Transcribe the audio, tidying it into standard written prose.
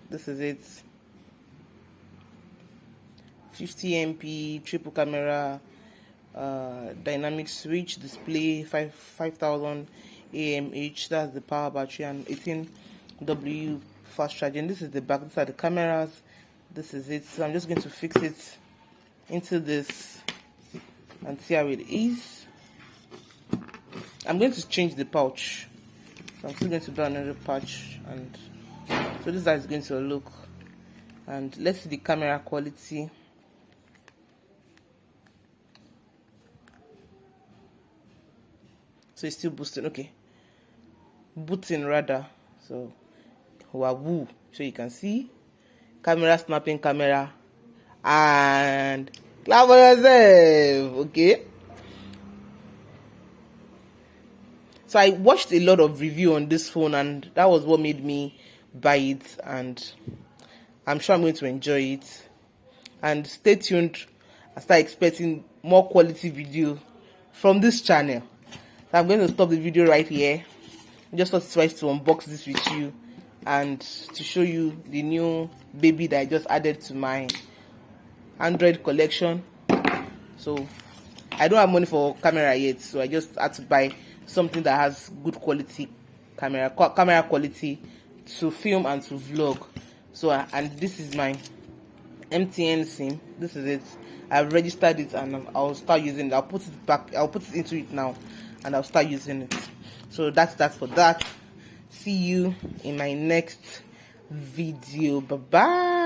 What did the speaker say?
This is it. 50MP triple camera, dynamic switch display, 5000 AMH. That's the power battery, and 18W fast charging. This is the back. These are the cameras. This is it. So I'm just going to fix it into this and see how it is. I'm going to change the pouch. So I'm still going to buy another pouch, and so this is how it's going to look. And let's see the camera quality. So it's still boosting. Okay, booting rather. So wahoo. So you can see camera snapping camera, and clap for yourself. Okay. So I watched a lot of review on this phone, and that was what made me buy it, and I'm sure I'm going to enjoy it. And stay tuned. I start expecting more quality video from this channel. So I'm going to stop the video right here. I just thought it's wise to unbox this with you and to show you the new baby that I just added to my Android collection. So I don't have money for camera yet, so I just had to buy something that has good quality camera quality to film and to vlog. So and this is my MTN SIM. This is it. I've registered it, and I'll start using it. I'll put it back. I'll put it into it now, and I'll start using it. So that's for that. See you in my next video. Bye bye.